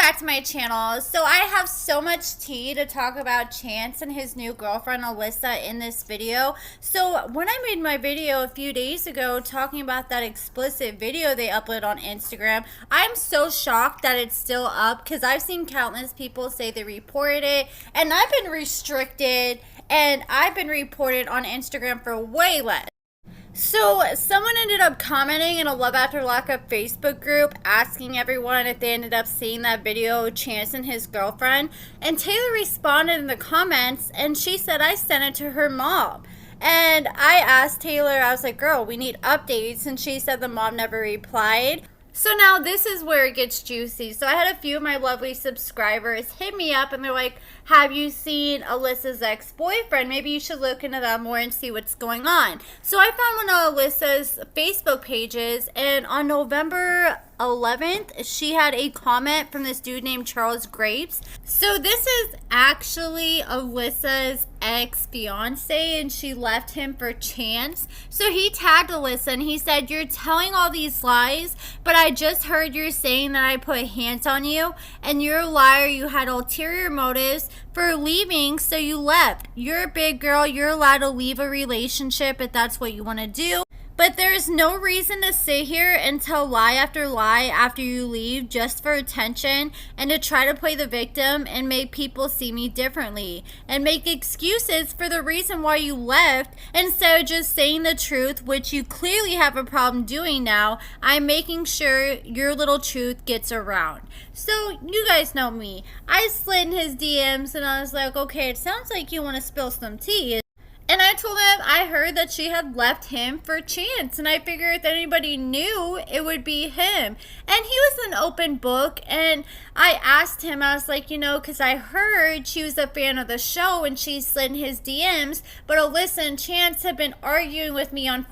back to my channel. So I have so much tea to talk about Chance and his new girlfriend Alyssa in this video. So when I made my video a few days ago talking about that explicit video they uploaded on Instagram, I'm so shocked that it's still up because I've seen countless people say they reported it, and I've been restricted and I've been reported on Instagram for way less. So someone ended up commenting in a Love After Lockup Facebook group asking everyone if they ended up seeing that video of Chance and his girlfriend, and Taylor responded in the comments and she said I sent it to her mom. And I asked Taylor, I was like, girl, we need updates, and she said the mom never replied. So now this is where it gets juicy. So I had a few of my lovely subscribers hit me up and they're like, have you seen Alyssa's ex-boyfriend? Maybe you should look into that more and see what's going on. So I found one of Alyssa's Facebook pages, and on November 11th, she had a comment from this dude named Charles Grapes. So this is actually Alyssa's ex-fiance, and she left him for Chance. So he tagged Alyssa and he said, you're telling all these lies, but I just heard you're saying that I put hands on you, and you're a liar. You had ulterior motives for leaving, so you left. You're a big girl. You're allowed to leave a relationship if that's what you want to do. But there's no reason to sit here and tell lie after you leave just for attention and to try to play the victim and make people see me differently and make excuses for the reason why you left instead of just saying the truth, which you clearly have a problem doing now. I'm making sure your little truth gets around. So you guys know me. I slid in his DMs and I was like, okay, it sounds like you want to spill some tea. And I told him I heard that she had left him for Chance, and I figured if anybody knew, it would be him. And he was an open book, and I asked him, I was like, you know, because I heard she was a fan of the show and she slid in his DMs, but Alyssa and Chance have been arguing with me on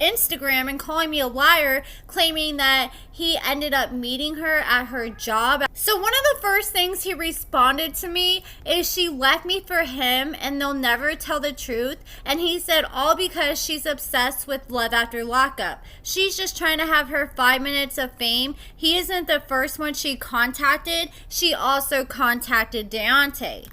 Instagram and calling me a liar, claiming that he ended up meeting her at her job. So one of the first things he responded to me is she left me for him and they'll never tell the truth, and he said all because she's obsessed with Love After Lockup. She's just trying to have her 5 minutes of fame. He isn't the first one she contacted. She also contacted Daonte.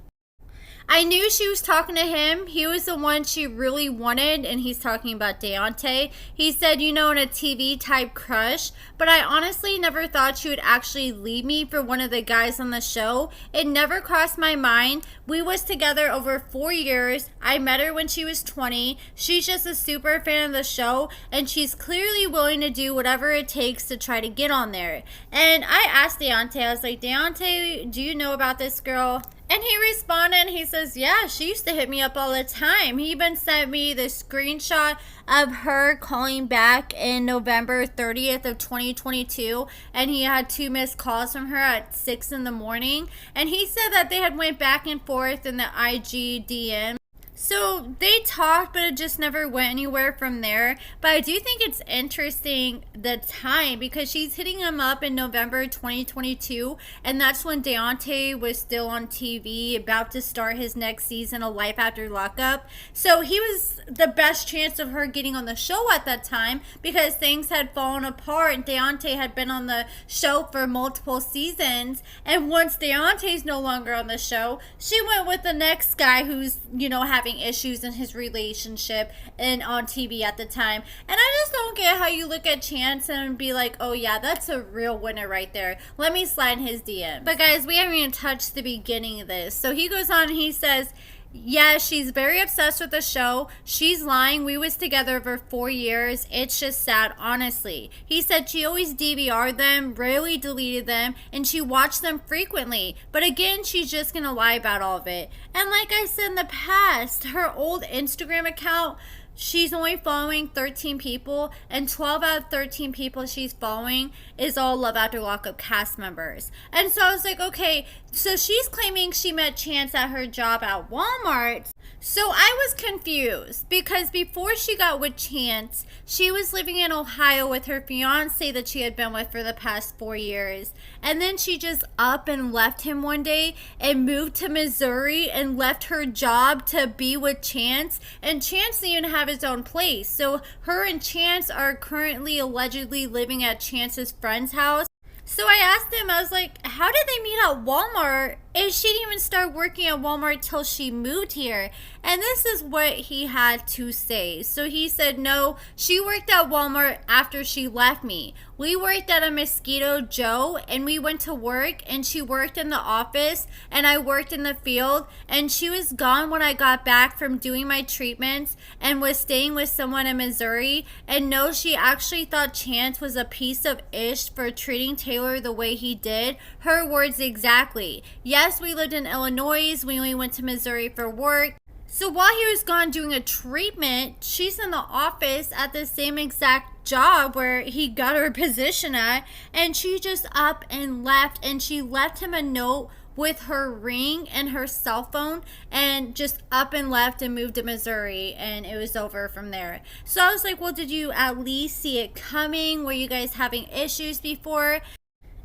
I knew she was talking to him. He was the one she really wanted, and he's talking about Daonte. He said, you know, in a TV type crush, but I honestly never thought she would actually leave me for one of the guys on the show. It never crossed my mind. We was together over 4 years. I met her when she was 20. She's just a super fan of the show, and she's clearly willing to do whatever it takes to try to get on there. And I asked Daonte, I was like, Daonte, do you know about this girl? And he responded and he says, yeah, she used to hit me up all the time. He even sent me the screenshot of her calling back in November 30th of 2022. And he had 2 missed calls from her at 6 in the morning. And he said that they had went back and forth in the IG DM. So they talked, but it just never went anywhere from there. But I do think it's interesting the time, because she's hitting him up in November 2022, and that's when Daonte was still on TV, about to start his next season of Life After Lockup. So he was the best chance of her getting on the show at that time, because things had fallen apart and Daonte had been on the show for multiple seasons. And once Daonte's no longer on the show, she went with the next guy who's, you know, having issues in his relationship and on TV at the time. And I just don't get how you look at Chance and be like, oh yeah, that's a real winner right there. Let me slide in his DM. But guys, we haven't even touched the beginning of this. So he goes on and he says, yeah, she's very obsessed with the show. She's lying. We was together for 4 years. It's just sad, honestly. He said she always DVR'd them, rarely deleted them, and she watched them frequently. But again, she's just gonna lie about all of it. And like I said in the past, her old Instagram account, she's only following 13 people, and 12 out of 13 people she's following is all Love After Lockup cast members. And so I was like, okay, so she's claiming she met Chance at her job at Walmart. So I was confused, because before she got with Chance, she was living in Ohio with her fiance that she had been with for the past 4 years. And then she just up and left him one day and moved to Missouri and left her job to be with Chance. And Chance didn't even have his own place. So her and Chance are currently allegedly living at Chance's friend's house. So I asked him, I was like, how did they meet at Walmart if she didn't even start working at Walmart till she moved here? And this is what he had to say. So he said, no, she worked at Walmart after she left me. We worked at a Mosquito Joe and we went to work, and she worked in the office and I worked in the field, and she was gone when I got back from doing my treatments and was staying with someone in Missouri. And no, she actually thought Chance was a piece of ish for treating Taylor the way he did. Her words exactly. Yes, we lived in Illinois. We only went to Missouri for work. So while he was gone doing a treatment, she's in the office at the same exact job where he got her position at, and she just up and left, and she left him a note with her ring and her cell phone, and just up and left and moved to Missouri, and it was over from there. So I was like, well, did you at least see it coming? Were you guys having issues before?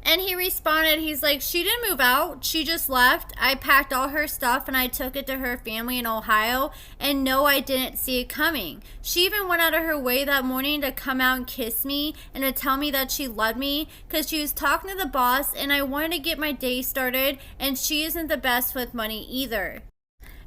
And he responded, he's like, she didn't move out. She just left. I packed all her stuff and I took it to her family in Ohio. And no, I didn't see it coming. She even went out of her way that morning to come out and kiss me and to tell me that she loved me because she was talking to the boss and I wanted to get my day started, and she isn't the best with money either.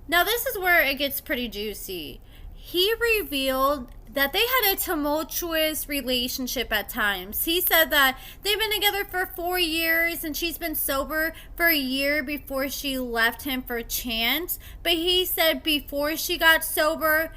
Now this is where it gets pretty juicy. He revealed that they had a tumultuous relationship at times. He said that they've been together for 4 years and she's been sober for a year before she left him for Chance. But he said before she got sober,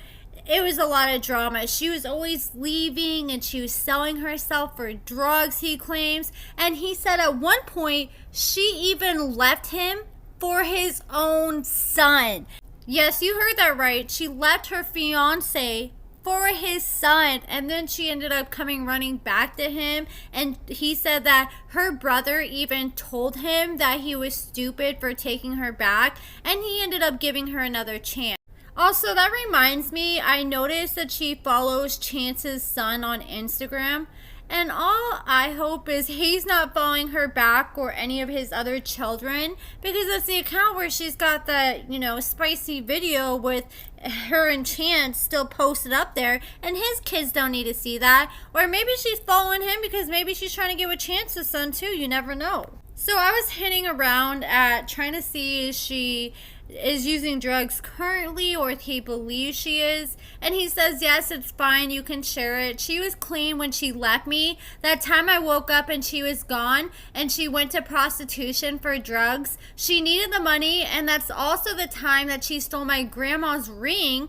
it was a lot of drama. She was always leaving and she was selling herself for drugs, he claims. And he said at one point, she even left him for his own son. Yes, you heard that right. She left her fiance for his son, and then she ended up coming running back to him, and he said that her brother even told him that he was stupid for taking her back, and he ended up giving her another chance. Also, that reminds me, I noticed that she follows Chance's son on Instagram. And all I hope is he's not following her back or any of his other children, because it's the account where she's got that, spicy video with her and Chance still posted up there, and his kids don't need to see that. Or maybe she's following him because maybe she's trying to get with Chance's son too. You never know. So I was hitting around at trying to see if she is using drugs currently or if he believes she is, and he says yes, it's fine, you can share it. She was clean when she left me. That time I woke up and she was gone, and she went to prostitution for drugs. She needed the money, and that's also the time that she stole my grandma's ring.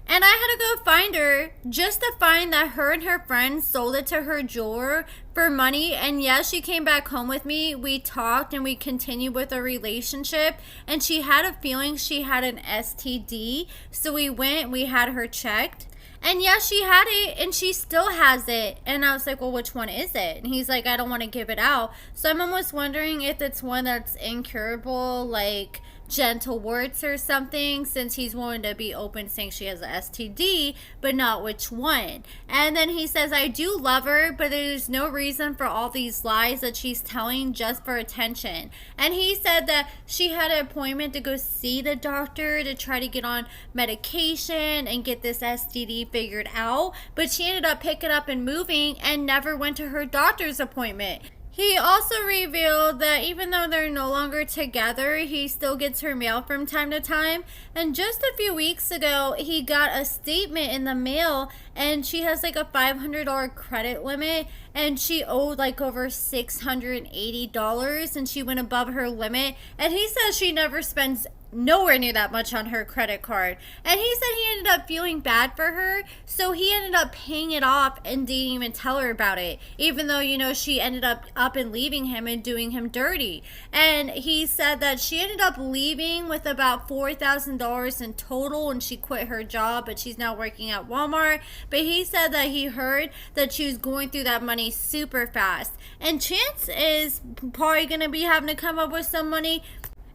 And I had to go find her just to find that her and her friends sold it to her jeweler for money. And yes, she came back home with me. We talked and we continued with a relationship. And she had a feeling she had an STD. So we went, we had her checked. And yes, she had it and she still has it. And I was like, well, which one is it? And he's like, I don't want to give it out. So I'm almost wondering if it's one that's incurable, like gentle warts or something, since he's willing to be open saying she has a STD, but not which one. And then he says, I do love her, but there's no reason for all these lies that she's telling just for attention. And he said that she had an appointment to go see the doctor to try to get on medication and get this STD figured out, but she ended up picking up and moving and never went to her doctor's appointment. He also revealed that even though they're no longer together, he still gets her mail from time to time. And just a few weeks ago, he got a statement in the mail, and she has like a $500 credit limit, and she owed like over $680, and she went above her limit. And he says she never spends nowhere near that much on her credit card. And he said he ended up feeling bad for her, so he ended up paying it off and didn't even tell her about it, even though she ended up and leaving him and doing him dirty. And he said that she ended up leaving with about $4,000 in total, and she quit her job, but she's now working at Walmart. But he said that he heard that she was going through that money super fast, and Chance is probably going to be having to come up with some money.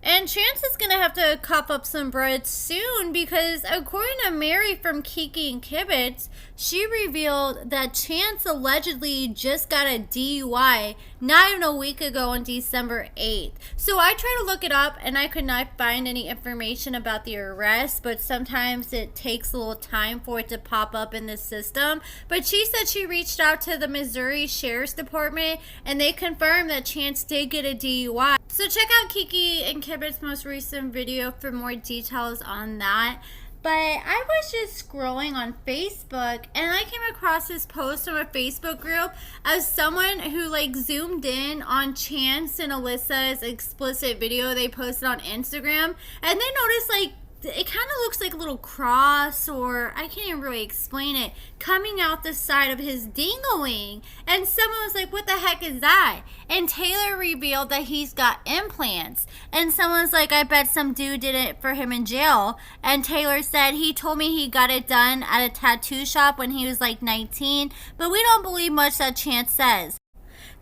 And Chance is going to have to cough up some bread soon because, according to Mary from Kiki and Kibitz, she revealed that Chance allegedly just got a DUI not even a week ago on December 8th. So I tried to look it up and I could not find any information about the arrest, but sometimes it takes a little time for it to pop up in the system. But she said she reached out to the Missouri Sheriff's Department and they confirmed that Chance did get a DUI. So check out Kiki and Kibitz's most recent video for more details on that. But I was just scrolling on Facebook and I came across this post from a Facebook group of someone who like zoomed in on Chance and Alyssa's explicit video they posted on Instagram, and they noticed like it kind of looks like a little cross, or I can't even really explain it, coming out the side of his ding-a-ling. And someone was like, what the heck is that? And Taylor revealed that he's got implants. And someone's like, I bet some dude did it for him in jail. And Taylor said, he told me he got it done at a tattoo shop when he was like 19, but we don't believe much that Chance says.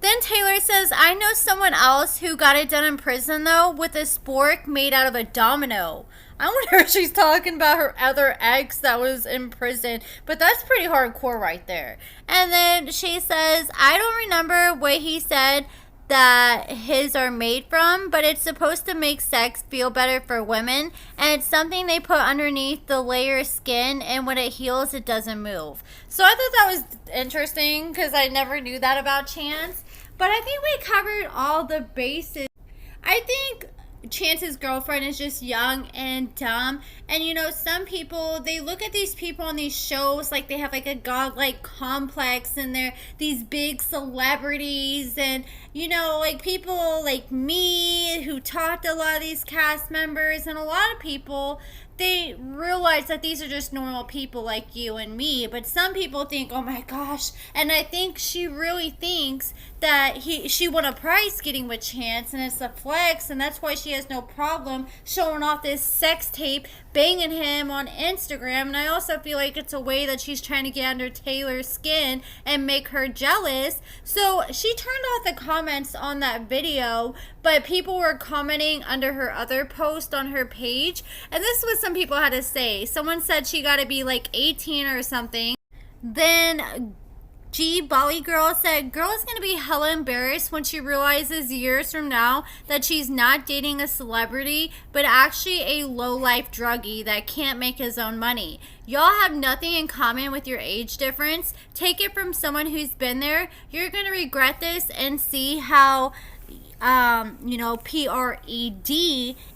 Then Taylor says, I know someone else who got it done in prison though, with a spork made out of a domino. I wonder if she's talking about her other ex that was in prison, but that's pretty hardcore right there. And then she says, I don't remember what he said that his are made from, but it's supposed to make sex feel better for women, and it's something they put underneath the layer of skin, and when it heals, it doesn't move. So I thought that was interesting because I never knew that about Chance. But I think we covered all the bases. I think Chance's girlfriend is just young and dumb, and you know, some people, they look at these people on these shows like they have like a godlike complex and they're these big celebrities, and you know, like people like me who talked to a lot of these cast members, and a lot of people, they realize that these are just normal people like you and me. But some people think, oh my gosh, and I think she really thinks that she won a prize getting with Chance, and it's a flex, and that's why she has no problem showing off this sex tape, banging him on Instagram. And I also feel like it's a way that she's trying to get under Taylor's skin and make her jealous. So she turned off the comments on that video, but people were commenting under her other post on her page, and this is what some people had to say. Someone said she got to be like 18 or something. Then G Bali Girl said, girl is going to be hella embarrassed when she realizes years from now that she's not dating a celebrity, but actually a low-life druggie that can't make his own money. Y'all have nothing in common with your age difference. Take it from someone who's been there. You're going to regret this and see how PRED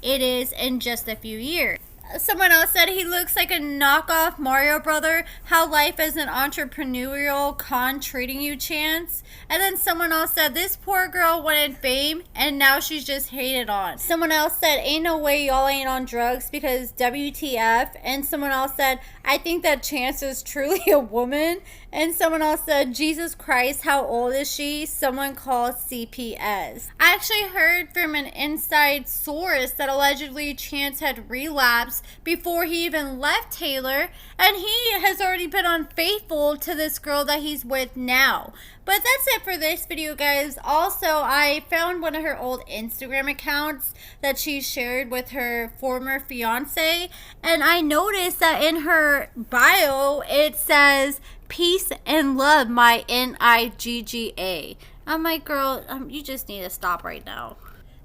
it is in just a few years. Someone else said he looks like a knockoff Mario brother. How life is an entrepreneurial con treating you, Chance. And then someone else said this poor girl wanted fame and now she's just hated on. Someone else said ain't no way y'all ain't on drugs because WTF. And someone else said I think that Chance is truly a woman. And someone else said, Jesus Christ, how old is she? Someone called CPS. I actually heard from an inside source that allegedly Chance had relapsed before he even left Taylor, and he has already been unfaithful to this girl that he's with now. But that's it for this video, guys. Also, I found one of her old Instagram accounts that she shared with her former fiance, and I noticed that in her bio it says peace and love, my NIGGA. I'm like, girl, you just need to stop right now.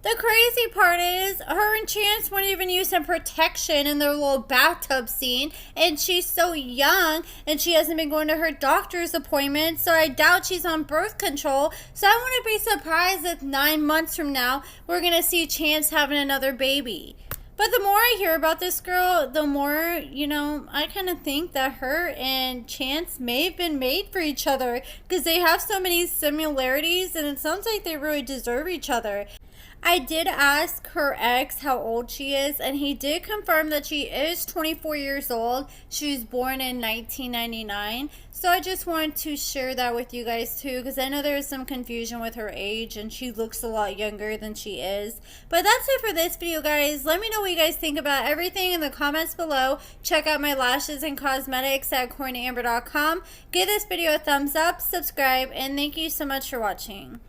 The crazy part is, her and Chance won't even use some protection in their little bathtub scene, and she's so young, and she hasn't been going to her doctor's appointment, so I doubt she's on birth control. So I wouldn't be surprised if 9 months from now, we're going to see Chance having another baby. But the more I hear about this girl, the more, I kind of think that her and Chance may have been made for each other, because they have so many similarities, and it sounds like they really deserve each other. I did ask her ex how old she is, and he did confirm that she is 24 years old. She was born in 1999. So I just wanted to share that with you guys too, because I know there is some confusion with her age, and she looks a lot younger than she is. But that's it for this video, guys. Let me know what you guys think about everything in the comments below. Check out my lashes and cosmetics at AccordingtoAmber.com. Give this video a thumbs up, subscribe, and thank you so much for watching.